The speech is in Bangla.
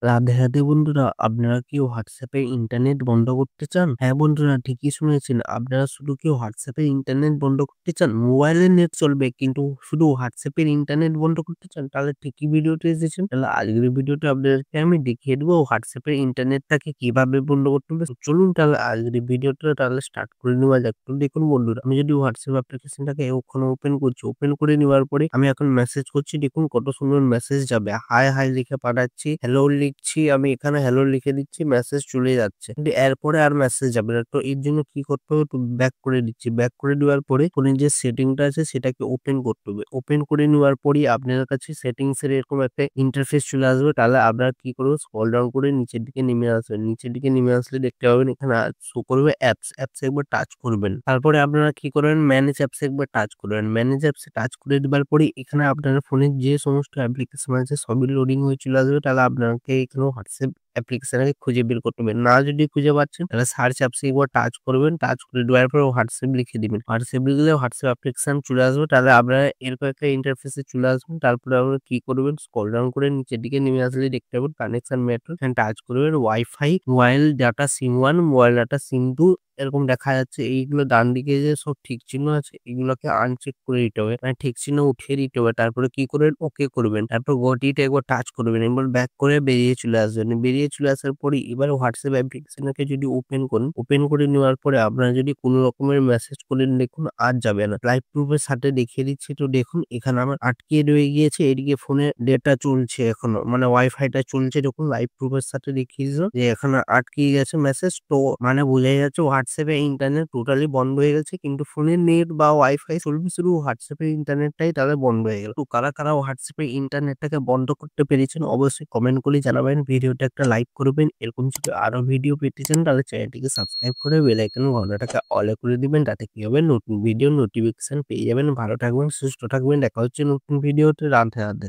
রাধে রাধে বন্ধুরা, আপনারা কি WhatsApp এ ইন্টারনেট বন্ধ করতে চান? হ্যাঁ বন্ধুরা, ঠিকই শুনেছেন। আপনারা শুধু কি WhatsApp এর ইন্টারনেট বন্ধ করতে চান? মোবাইলের নেট চলবে কিন্তু শুধু WhatsApp এর ইন্টারনেট বন্ধ করতে চান? তাহলে ঠিকই ভিডিওতে এসেছেন। তাহলে আজকের ভিডিওতে আপনাদেরকে আমি দেখিয়ে দেবো WhatsApp এর ইন্টারনেটটাকে কিভাবে বন্ধ করতে হবে। তো চলুন তাহলে আজকের ভিডিওটা তাহলে স্টার্ট করে নেওয়া যাক। তো দেখুন বন্ধুরা, আমি যদি WhatsApp অ্যাপ্লিকেশনটাকে ওখানে ওপেন করছি, ওপেন করে নেওয়ার পরে আমি এখন মেসেজ করছি। দেখুন কত সুন্দর মেসেজ যাবে। হাই হাই লিখে পাঠাচ্ছি, হ্যালো লিখছি, আমি এখানে হ্যালো লিখে দিচ্ছি, মেসেজ চলে যাচ্ছে। কিন্তু এরপরে আর মেসেজ যাবে না। তো এর জন্য কি করতে হবে? তো ব্যাক করে দিচ্ছি। ব্যাক করে দেওয়ার পরে ফোনের যে সেটিংটা আছে সেটাকে ওপেন করতে হবে। ওপেন করে নেওয়ার পরেই আপনার কাছে সেটিংস এর এরকম একটা ইন্টারফেস চলে আসবে। তাহলে আপনারা কি করবেন? স্ক্রল ডাউন করে নিচের দিকে নেমে আসবেন। নিচের দিকে নেমে আসলে দেখতে পাবেন এখানে শো করবে অ্যাপস। অ্যাপস একবার টাচ করবেন। তারপরে আপনারা কি করবেন? ম্যানেজ অ্যাপস একবার টাচ করবেন। ম্যানেজ অ্যাপসে টাচ করে দেবার পরে এখানে আপনার ফোনের যে সমস্ত অ্যাপ্লিকেশন আছে সবই লোডিং হয়ে চলে আসবে। তাহলে আপনাকে এখানে WhatsApp অ্যাপ্লিকেশনটাকে খুঁজে বের করতে হবে। না যদি খুঁজে পাচ্ছেন তাহলে সার্চ অ্যাপসে একবার টাচ করবেন। টাচ করে দেওয়ার পরে WhatsApp লিখে দিবেন। WhatsApp লিখলে WhatsApp অ্যাপ্লিকেশন চলে আসবে। তাহলে আপনারা এরকম একটা ইন্টারফেসে চলে আসবেন। তারপরে আপনারা কি করবেন? স্ক্রল ডাউন করে নিচের দিকে নেমে আসলে দেখতে পাবেন কানেকশন মেথড। এখানে টাচ করবেন ওয়াইফাই, মোবাইল ডাটা সিম 1, মোবাইল ডাটা সিম 2 এরকম দেখা যাচ্ছে। এইগুলো ডান দিকে যে সব ঠিক চিহ্ন আছে এগুলোকে আনচেক করে দিতে হবে। মানে ঠিক চিহ্ন উঠিয়ে দিতে হবে। তারপরে কি করবেন? ওকে করবেন। তারপর গট ইট একবার টাচ করবেন। এবার ব্যাক করে বেরিয়ে চলে আসবেন। বেরিয়ে চলে আসার পরে এবার WhatsApp অ্যাপ্লিকেশনটাকে যদি ওপেন করেন, ওপেন করে নেওয়ার পরে আপনারা যদি কোনো রকমের মেসেজ করেন দেখুন আর যাবে না। লাইভ প্রুফের সাথে দেখিয়ে দিচ্ছি। তো দেখুন এখানে আমার আটকে রয়ে গিয়েছে। এদিকে ফোনে ডেটা চলছে এখনো। মানে ওয়াইফাইটা চলছে। দেখুন লাইভ প্রুফের সাথে দেখিয়ে দিল যে এখানে আটকে গেছে মেসেজ। তো মানে বোঝাই যাচ্ছে WhatsApp এ ইন্টারনেট টোটালি বন্ধ হয়ে গেছে। কিন্তু ফোনের নেট বা ওয়াইফাই চলবে, শুধু WhatsApp এর ইন্টারনেটটাই তাহলে বন্ধ হয়ে গেল। তো কারা WhatsApp এর ইন্টারনেটটাকে বন্ধ করতে পেরেছেন অবশ্যই কমেন্ট করে জানাবেন। ভিডিওটা একটা লাইক করবেন। এরকম যদি আরো ভিডিও পেতে চান তাহলে চ্যানেলটিকে সাবস্ক্রাইব করে বেল আইকনের ঘন্টাটাকে অলে করে দিবেন। তাতে কি হবে? নতুন ভিডিও নোটিফিকেশন পেয়ে যাবেন। ভালো থাকবেন, সুস্থ থাকবেন। দেখা হচ্ছে নতুন ভিডিওতে। রাধে রাধে।